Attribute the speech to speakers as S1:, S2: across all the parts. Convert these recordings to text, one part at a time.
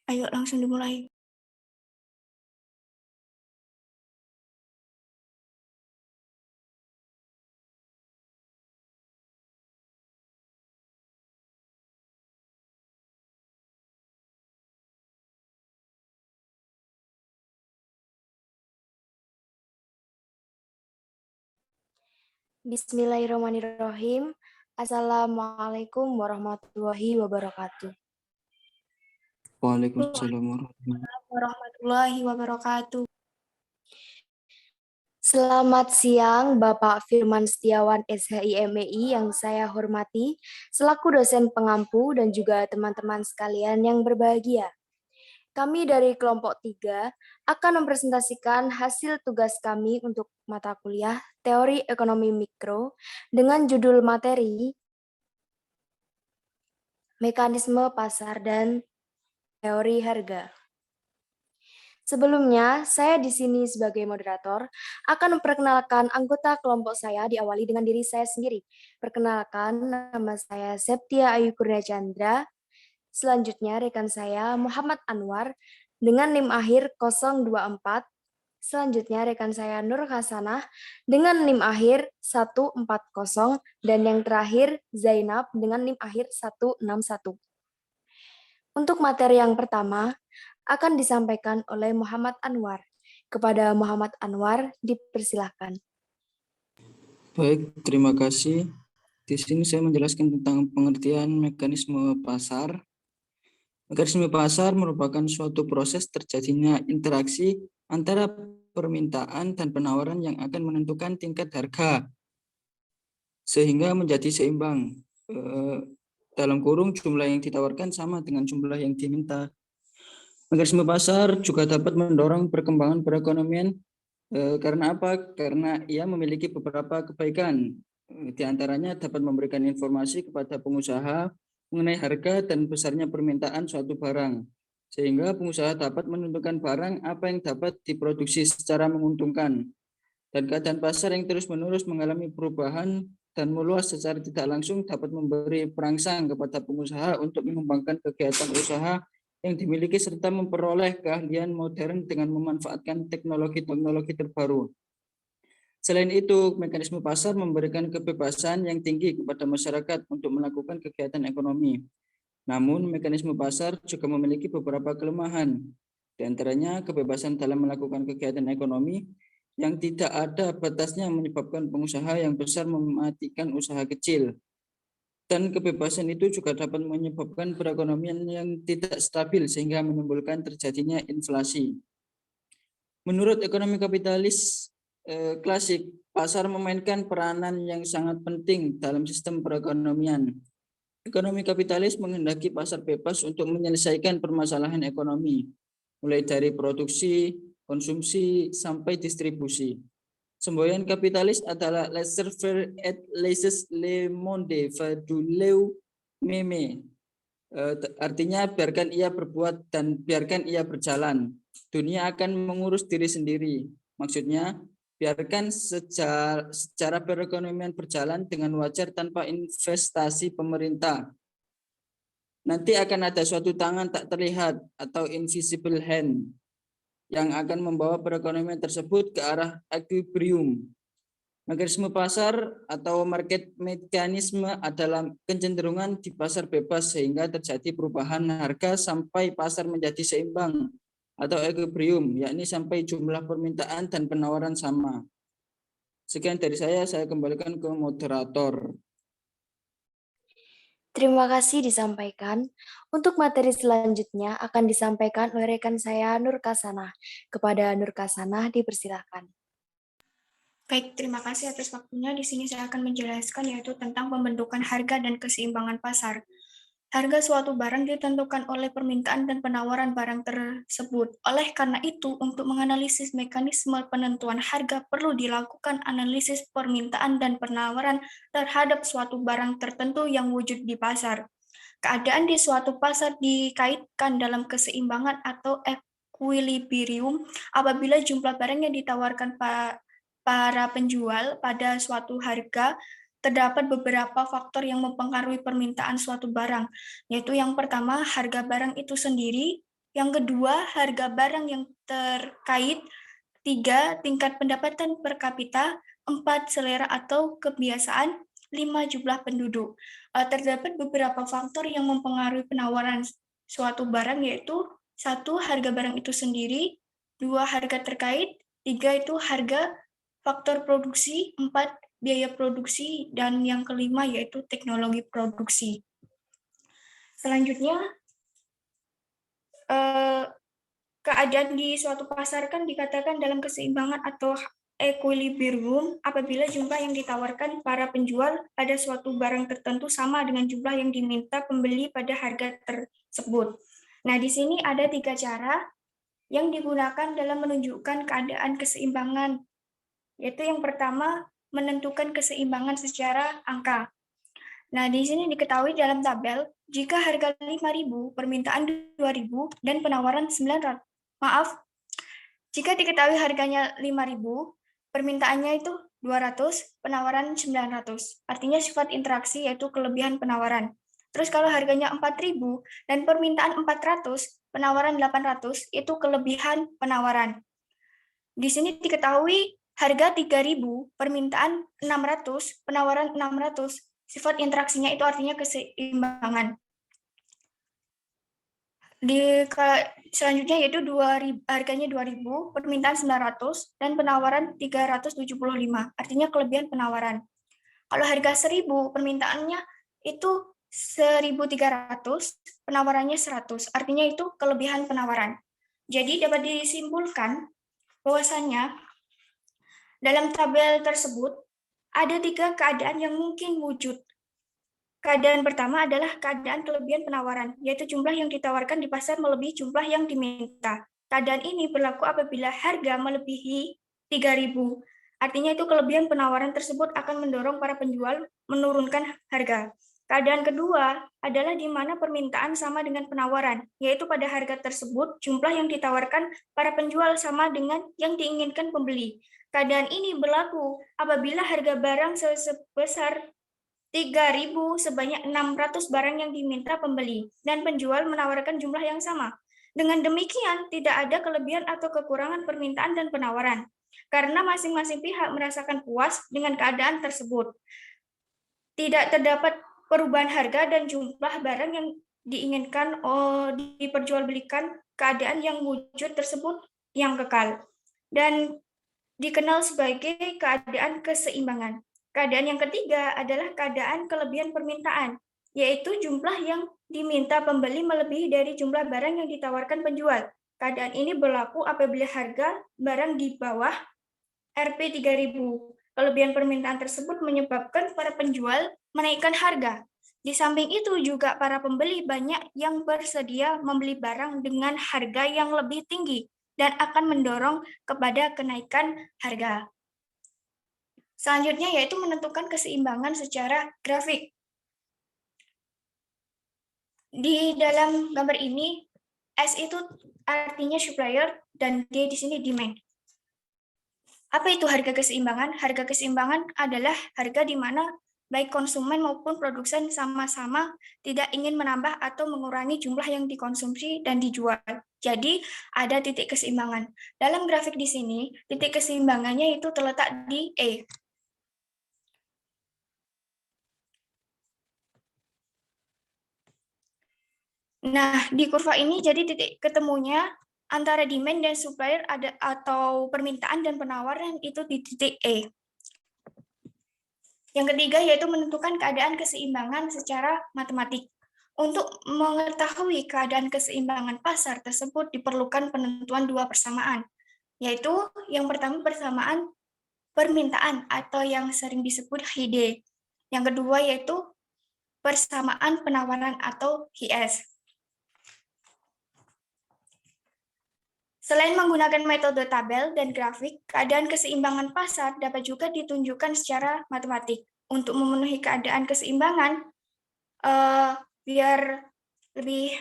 S1: Ayo langsung dimulai.
S2: Bismillahirrahmanirrahim. Assalamualaikum warahmatullahi wabarakatuh.
S3: Waalaikumsalam warahmatullahi
S1: Warahmatullahi wabarakatuh.
S2: Selamat siang Bapak Firman Setiawan SHIMEI yang saya hormati, selaku dosen pengampu dan juga teman-teman sekalian yang berbahagia. Kami dari kelompok 3 akan mempresentasikan hasil tugas kami untuk mata kuliah Teori Ekonomi Mikro dengan judul materi Mekanisme Pasar dan Teori Harga. Sebelumnya, saya di sini sebagai moderator akan memperkenalkan anggota kelompok saya diawali dengan diri saya sendiri. Perkenalkan, nama saya Septia Ayu Kurnia Chandra. Selanjutnya, rekan saya Muhammad Anwar dengan NIM akhir 024. Selanjutnya, rekan saya Nur Hasanah dengan NIM akhir 140. Dan yang terakhir, Zainab dengan NIM akhir 161. Untuk materi yang pertama, akan disampaikan oleh Muhammad Anwar. Kepada Muhammad Anwar, dipersilahkan.
S3: Baik, terima kasih. Di sini saya menjelaskan tentang pengertian mekanisme pasar. Mekanisme pasar merupakan suatu proses terjadinya interaksi antara permintaan dan penawaran yang akan menentukan tingkat harga, sehingga menjadi seimbang. Dalam kurung, jumlah yang ditawarkan sama dengan jumlah yang diminta. Mekanisme pasar juga dapat mendorong perkembangan perekonomian. Karena apa? Karena ia memiliki beberapa kebaikan. Di antaranya dapat memberikan informasi kepada pengusaha mengenai harga dan besarnya permintaan suatu barang, sehingga pengusaha dapat menentukan barang apa yang dapat diproduksi secara menguntungkan. Dan keadaan pasar yang terus-menerus mengalami perubahan dan meluas secara tidak langsung dapat memberi perangsang kepada pengusaha untuk mengembangkan kegiatan usaha yang dimiliki serta memperoleh keahlian modern dengan memanfaatkan teknologi-teknologi terbaru. Selain itu, mekanisme pasar memberikan kebebasan yang tinggi kepada masyarakat untuk melakukan kegiatan ekonomi. Namun, mekanisme pasar juga memiliki beberapa kelemahan. Di antaranya, kebebasan dalam melakukan kegiatan ekonomi yang tidak ada batasnya menyebabkan pengusaha yang besar mematikan usaha kecil. Dan kebebasan itu juga dapat menyebabkan perekonomian yang tidak stabil sehingga menimbulkan terjadinya inflasi. Menurut ekonomi kapitalis klasik, pasar memainkan peranan yang sangat penting dalam sistem perekonomian. Ekonomi kapitalis menghendaki pasar bebas untuk menyelesaikan permasalahan ekonomi, mulai dari produksi, konsumsi, sampai distribusi. Semboyan kapitalis adalah laissez-faire et laissez le monde faire du leur meme. Artinya biarkan ia berbuat dan biarkan ia berjalan. Dunia akan mengurus diri sendiri. Maksudnya, biarkan secara perekonomian berjalan dengan wajar tanpa investasi pemerintah. Nanti akan ada suatu tangan tak terlihat atau invisible hand yang akan membawa perekonomian tersebut ke arah equilibrium. Mekanisme pasar atau market mekanisme adalah kecenderungan di pasar bebas sehingga terjadi perubahan harga sampai pasar menjadi seimbang atau equilibrium, yakni sampai jumlah permintaan dan penawaran sama. Sekian dari saya kembalikan ke moderator.
S2: Terima kasih disampaikan. Untuk materi selanjutnya akan disampaikan oleh rekan saya Nur Hasanah. Kepada Nur Hasanah, dipersilahkan.
S1: Baik, terima kasih atas waktunya. Di sini saya akan menjelaskan yaitu tentang pembentukan harga dan keseimbangan pasar. Harga suatu barang ditentukan oleh permintaan dan penawaran barang tersebut. Oleh karena itu, untuk menganalisis mekanisme penentuan harga perlu dilakukan analisis permintaan dan penawaran terhadap suatu barang tertentu yang wujud di pasar. Keadaan di suatu pasar dikaitkan dalam keseimbangan atau equilibrium apabila jumlah barang yang ditawarkan para penjual pada suatu harga. Terdapat beberapa faktor yang mempengaruhi permintaan suatu barang, yaitu yang pertama, harga barang itu sendiri, Yang kedua, harga barang yang terkait. 3, tingkat pendapatan per kapita. 4, selera atau kebiasaan. 5, jumlah penduduk. Terdapat beberapa faktor yang mempengaruhi penawaran suatu barang, yaitu 1, harga barang itu sendiri. 2, harga terkait. 3, itu harga faktor produksi. 4, biaya produksi. Dan yang kelima yaitu teknologi produksi. Selanjutnya, keadaan di suatu pasar kan dikatakan dalam keseimbangan atau equilibrium apabila jumlah yang ditawarkan para penjual pada suatu barang tertentu sama dengan jumlah yang diminta pembeli pada harga tersebut. Nah, di sini ada 3 cara yang digunakan dalam menunjukkan keadaan keseimbangan, yaitu yang pertama, menentukan keseimbangan secara angka. Nah, di sini diketahui dalam tabel, jika harga 5.000, permintaan 2.000, dan penawaran 900. Jika diketahui harganya 5.000, permintaannya itu 200, penawaran 900. Artinya sifat interaksi yaitu kelebihan penawaran. Terus kalau harganya 4.000 dan permintaan 400, penawaran 800, itu kelebihan penawaran. Di sini diketahui harga 3.000, permintaan 600, penawaran 600. Sifat interaksinya itu artinya keseimbangan. Selanjutnya yaitu harganya 2.000, permintaan 900, dan penawaran 375. Artinya kelebihan penawaran. Kalau harga 1.000, permintaannya itu 1.300, penawarannya 100. Artinya itu kelebihan penawaran. Jadi dapat disimpulkan bahwasanya dalam tabel tersebut ada 3 keadaan yang mungkin wujud. Keadaan pertama adalah keadaan kelebihan penawaran, yaitu jumlah yang ditawarkan di pasar melebihi jumlah yang diminta. Keadaan ini berlaku apabila harga melebihi 3.000. Artinya itu kelebihan penawaran tersebut akan mendorong para penjual menurunkan harga. Keadaan kedua adalah di mana permintaan sama dengan penawaran, yaitu pada harga tersebut jumlah yang ditawarkan para penjual sama dengan yang diinginkan pembeli. Keadaan ini berlaku apabila harga barang sebesar 3.000 sebanyak 600 barang yang diminta pembeli, dan penjual menawarkan jumlah yang sama. Dengan demikian, tidak ada kelebihan atau kekurangan permintaan dan penawaran, karena masing-masing pihak merasakan puas dengan keadaan tersebut. Tidak terdapat perubahan harga dan jumlah barang yang diinginkan diperjualbelikan, keadaan yang wujud tersebut yang kekal, dan dikenal sebagai keadaan keseimbangan. Keadaan yang ketiga adalah keadaan kelebihan permintaan, yaitu jumlah yang diminta pembeli melebihi dari jumlah barang yang ditawarkan penjual. Keadaan ini berlaku apabila harga barang di bawah Rp 3.000. Kelebihan permintaan tersebut menyebabkan para penjual menaikkan harga. Di samping itu juga para pembeli banyak yang bersedia membeli barang dengan harga yang lebih tinggi dan akan mendorong kepada kenaikan harga. Selanjutnya yaitu menentukan keseimbangan secara grafik. Di dalam gambar ini, S itu artinya supplier dan D di sini demand. Apa itu harga keseimbangan? Harga keseimbangan adalah harga di mana baik konsumen maupun produsen sama-sama tidak ingin menambah atau mengurangi jumlah yang dikonsumsi dan dijual. Jadi ada titik keseimbangan. Dalam grafik di sini, titik keseimbangannya itu terletak di E. Nah, di kurva ini jadi titik ketemunya antara demand dan supplier atau permintaan dan penawaran itu di titik E. Yang ketiga yaitu menentukan keadaan keseimbangan secara matematik. Untuk mengetahui keadaan keseimbangan pasar tersebut diperlukan penentuan 2 persamaan, yaitu yang pertama persamaan permintaan atau yang sering disebut HID. Yang kedua yaitu persamaan penawaran atau HIS. Selain menggunakan metode tabel dan grafik, keadaan keseimbangan pasar dapat juga ditunjukkan secara matematik. Untuk memenuhi keadaan keseimbangan, biar lebih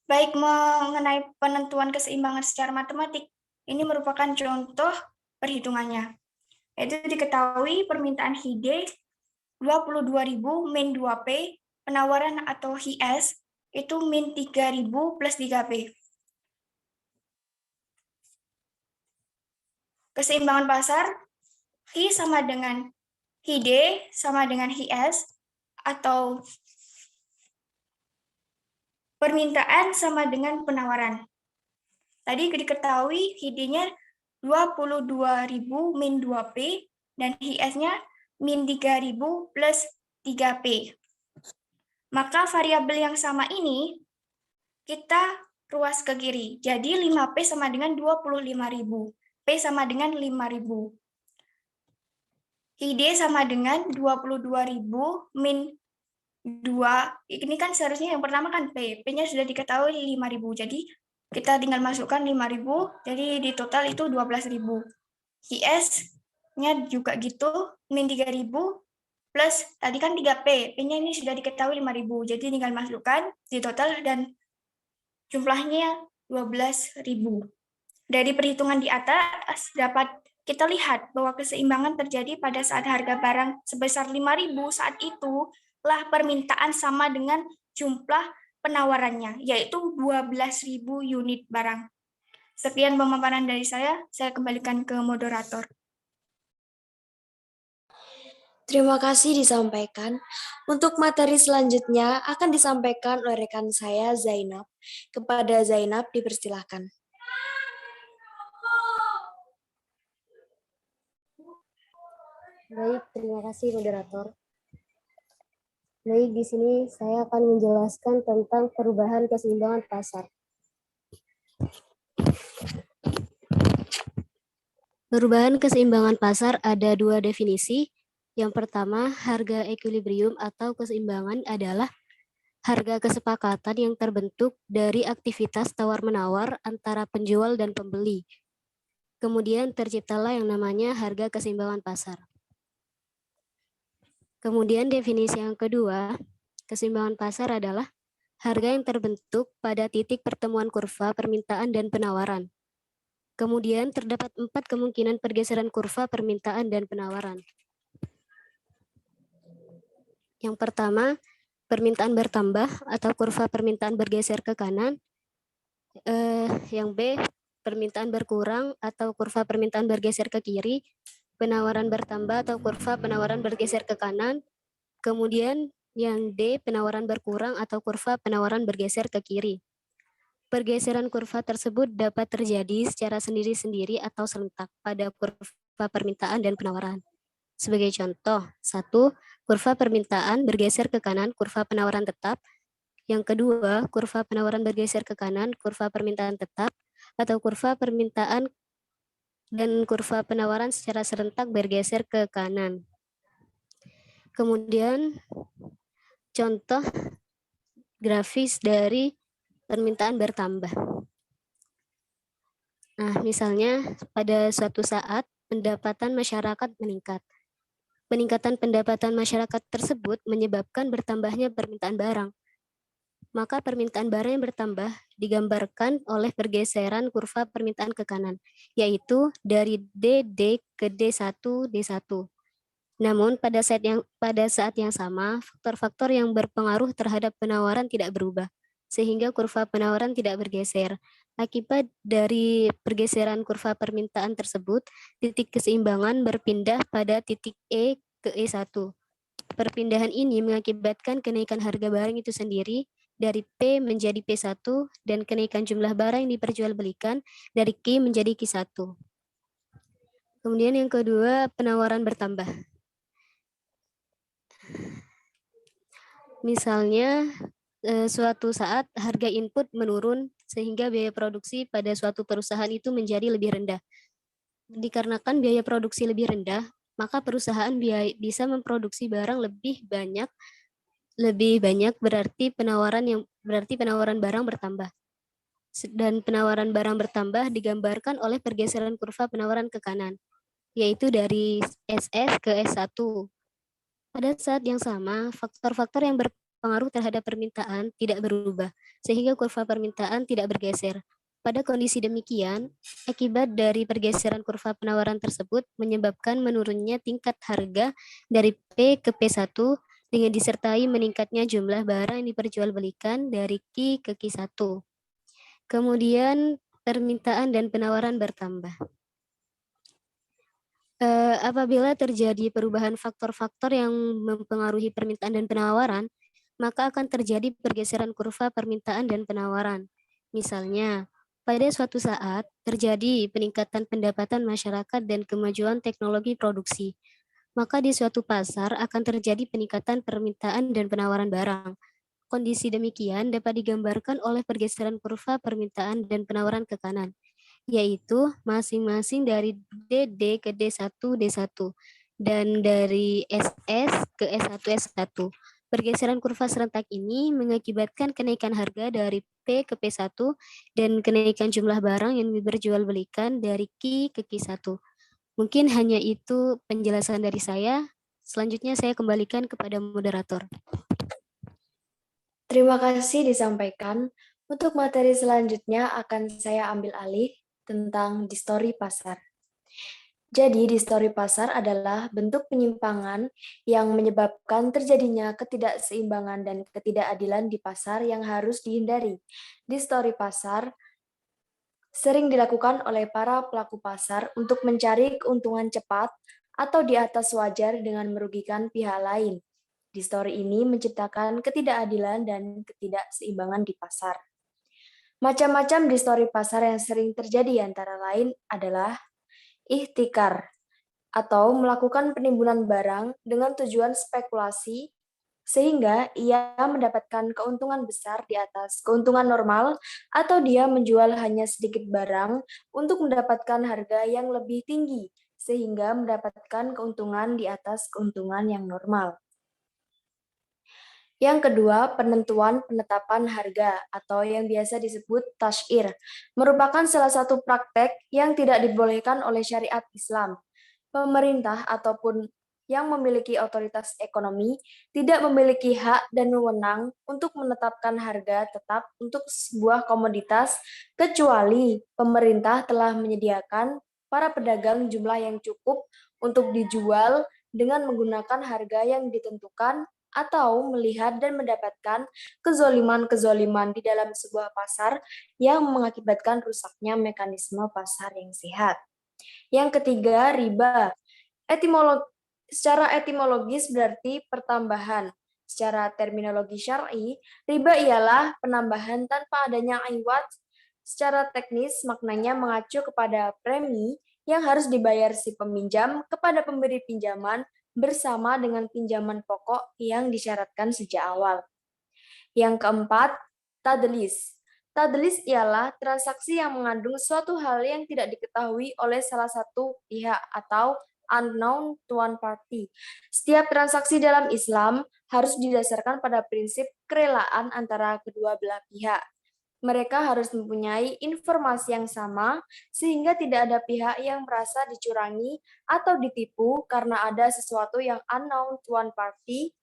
S1: baik mengenai penentuan keseimbangan secara matematik, ini merupakan contoh perhitungannya. Yaitu diketahui permintaan HID 22.000 min 2P, penawaran atau HIS itu min 3.000 plus 3P. keseimbangan pasar, Hi sama dengan Hi-D sama dengan Hi-S, atau permintaan sama dengan penawaran. Tadi diketahui Hi-D-nya 22.000 min 2P dan Hi-S-nya min 3.000 plus 3P. Maka variabel yang sama ini kita ruas ke kiri. Jadi 5P sama dengan 25.000. P sama dengan 5.000. Hi-D sama dengan 22.000 min 2. Ini kan seharusnya yang pertama kan P. P-nya sudah diketahui 5.000. Jadi kita tinggal masukkan 5.000. Jadi di total itu 12.000. Hi-S-nya juga gitu, min 3.000 plus tadi kan 3P. P-nya ini sudah diketahui 5.000. Jadi tinggal masukkan di total dan jumlahnya 12.000. Dari perhitungan di atas dapat kita lihat bahwa keseimbangan terjadi pada saat harga barang sebesar 5.000 saat itu lah permintaan sama dengan jumlah penawarannya, yaitu 12.000 unit barang. Sekian pemaparan dari saya kembalikan ke moderator.
S2: Terima kasih disampaikan. Untuk materi selanjutnya akan disampaikan oleh rekan saya Zainab. Kepada Zainab dipersilahkan.
S4: Baik, terima kasih moderator. Baik, di sini saya akan menjelaskan tentang perubahan keseimbangan pasar. Perubahan keseimbangan pasar ada dua definisi. Yang pertama, harga equilibrium atau keseimbangan adalah harga kesepakatan yang terbentuk dari aktivitas tawar-menawar antara penjual dan pembeli. Kemudian terciptalah yang namanya harga keseimbangan pasar. Kemudian definisi yang kedua, keseimbangan pasar adalah harga yang terbentuk pada titik pertemuan kurva permintaan dan penawaran. Kemudian terdapat 4 kemungkinan pergeseran kurva permintaan dan penawaran. Yang pertama, permintaan bertambah atau kurva permintaan bergeser ke kanan. Yang B, permintaan berkurang atau kurva permintaan bergeser ke kiri. Penawaran bertambah atau kurva penawaran bergeser ke kanan. Kemudian yang D, penawaran berkurang atau kurva penawaran bergeser ke kiri. Pergeseran kurva tersebut dapat terjadi secara sendiri-sendiri atau serentak pada kurva permintaan dan penawaran. Sebagai contoh, 1, kurva permintaan bergeser ke kanan, kurva penawaran tetap. Yang kedua, kurva penawaran bergeser ke kanan, kurva permintaan tetap, atau kurva permintaan dan kurva penawaran secara serentak bergeser ke kanan. Kemudian contoh grafis dari permintaan bertambah. Nah, misalnya pada suatu saat pendapatan masyarakat meningkat. Peningkatan pendapatan masyarakat tersebut menyebabkan bertambahnya permintaan barang. Maka permintaan barang yang bertambah digambarkan oleh pergeseran kurva permintaan ke kanan, yaitu dari DD ke D1, D1. Namun pada saat yang sama, faktor-faktor yang berpengaruh terhadap penawaran tidak berubah, sehingga kurva penawaran tidak bergeser. Akibat dari pergeseran kurva permintaan tersebut, titik keseimbangan berpindah pada titik E ke E1. Perpindahan ini mengakibatkan kenaikan harga barang itu sendiri dari P menjadi P1 dan kenaikan jumlah barang yang diperjualbelikan dari Q menjadi Q1. Kemudian yang kedua, penawaran bertambah. Misalnya, suatu saat harga input menurun sehingga biaya produksi pada suatu perusahaan itu menjadi lebih rendah. Dikarenakan biaya produksi lebih rendah, maka perusahaan bisa memproduksi barang lebih banyak berarti penawaran barang bertambah. Dan penawaran barang bertambah digambarkan oleh pergeseran kurva penawaran ke kanan, yaitu dari SS ke S1. Pada saat yang sama, faktor-faktor yang berpengaruh terhadap permintaan tidak berubah, sehingga kurva permintaan tidak bergeser. Pada kondisi demikian, akibat dari pergeseran kurva penawaran tersebut menyebabkan menurunnya tingkat harga dari P ke P1 dengan disertai meningkatnya jumlah barang yang diperjualbelikan dari Q ke Q1. Kemudian permintaan dan penawaran bertambah. Apabila terjadi perubahan faktor-faktor yang mempengaruhi permintaan dan penawaran, maka akan terjadi pergeseran kurva permintaan dan penawaran. Misalnya, pada suatu saat terjadi peningkatan pendapatan masyarakat dan kemajuan teknologi produksi, maka di suatu pasar akan terjadi peningkatan permintaan dan penawaran barang. Kondisi demikian dapat digambarkan oleh pergeseran kurva permintaan dan penawaran ke kanan, yaitu masing-masing dari DD ke D1 D1 dan dari SS ke S1 S1. Pergeseran kurva serentak ini mengakibatkan kenaikan harga dari P ke P1 dan kenaikan jumlah barang yang diperjualbelikan dari Q ke Q1. Mungkin hanya itu penjelasan dari saya. Selanjutnya saya kembalikan kepada moderator.
S2: Terima kasih disampaikan. Untuk materi selanjutnya akan saya ambil alih tentang distori pasar. Jadi, distori pasar adalah bentuk penyimpangan yang menyebabkan terjadinya ketidakseimbangan dan ketidakadilan di pasar yang harus dihindari. Distori pasar sering dilakukan oleh para pelaku pasar untuk mencari keuntungan cepat atau di atas wajar dengan merugikan pihak lain. Distori ini menciptakan ketidakadilan dan ketidakseimbangan di pasar. Macam-macam distori pasar yang sering terjadi antara lain adalah ihtikar, atau melakukan penimbunan barang dengan tujuan spekulasi sehingga ia mendapatkan keuntungan besar di atas keuntungan normal, atau dia menjual hanya sedikit barang untuk mendapatkan harga yang lebih tinggi sehingga mendapatkan keuntungan di atas keuntungan yang normal. Yang kedua, penetapan harga atau yang biasa disebut tasyir merupakan salah satu praktek yang tidak dibolehkan oleh syariat Islam. Pemerintah ataupun yang memiliki otoritas ekonomi tidak memiliki hak dan wewenang untuk menetapkan harga tetap untuk sebuah komoditas kecuali pemerintah telah menyediakan para pedagang jumlah yang cukup untuk dijual dengan menggunakan harga yang ditentukan atau melihat dan mendapatkan kezoliman-kezoliman di dalam sebuah pasar yang mengakibatkan rusaknya mekanisme pasar yang sehat. Yang ketiga, riba. Secara etimologis berarti pertambahan. Secara terminologi syar'i, riba ialah penambahan tanpa adanya iwad. Secara teknis, maknanya mengacu kepada premi yang harus dibayar si peminjam kepada pemberi pinjaman bersama dengan pinjaman pokok yang disyaratkan sejak awal. Yang keempat, tadlis. Tadlis ialah transaksi yang mengandung suatu hal yang tidak diketahui oleh salah satu pihak atau unknown to one party. Setiap transaksi dalam Islam harus didasarkan pada prinsip kerelaan antara kedua belah pihak. Mereka harus mempunyai informasi yang sama, sehingga tidak ada pihak yang merasa dicurangi atau ditipu karena ada sesuatu yang unknown to one party.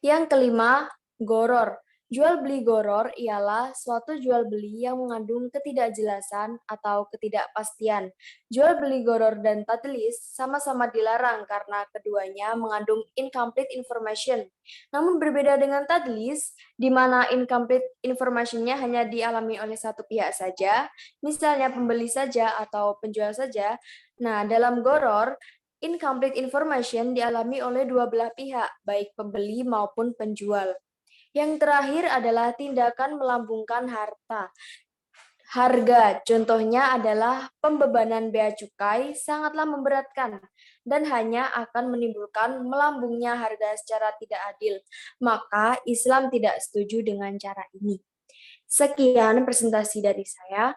S2: Yang kelima, goror. Jual-beli goror ialah suatu jual-beli yang mengandung ketidakjelasan atau ketidakpastian. Jual-beli goror dan tadlis sama-sama dilarang karena keduanya mengandung incomplete information. Namun berbeda dengan tadlis, di mana incomplete information-nya hanya dialami oleh satu pihak saja, misalnya pembeli saja atau penjual saja. Nah, dalam goror, incomplete information dialami oleh dua belah pihak, baik pembeli maupun penjual. Yang terakhir adalah tindakan melambungkan harga. Contohnya adalah pembebanan bea cukai sangatlah memberatkan dan hanya akan menimbulkan melambungnya harga secara tidak adil. Maka Islam tidak setuju dengan cara ini. Sekian presentasi dari saya.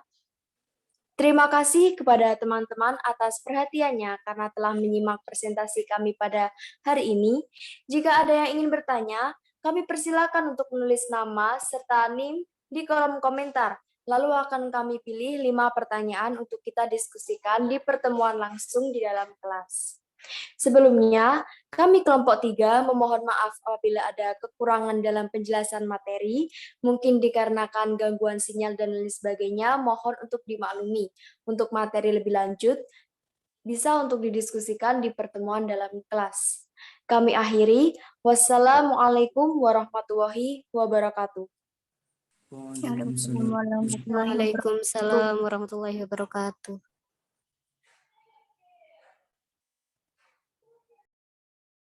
S2: Terima kasih kepada teman-teman atas perhatiannya karena telah menyimak presentasi kami pada hari ini. Jika ada yang ingin bertanya, kami persilakan untuk menulis nama serta NIM di kolom komentar. Lalu akan kami pilih 5 pertanyaan untuk kita diskusikan di pertemuan langsung di dalam kelas. Sebelumnya, kami kelompok 3 memohon maaf apabila ada kekurangan dalam penjelasan materi, mungkin dikarenakan gangguan sinyal dan lain sebagainya, mohon untuk dimaklumi. Untuk materi lebih lanjut, bisa untuk didiskusikan di pertemuan dalam kelas. Kami akhiri. Wassalamualaikum warahmatullahi wabarakatuh.
S1: Waalaikumsalam warahmatullahi wabarakatuh.
S4: Waalaikumsalam warahmatullahi wabarakatuh.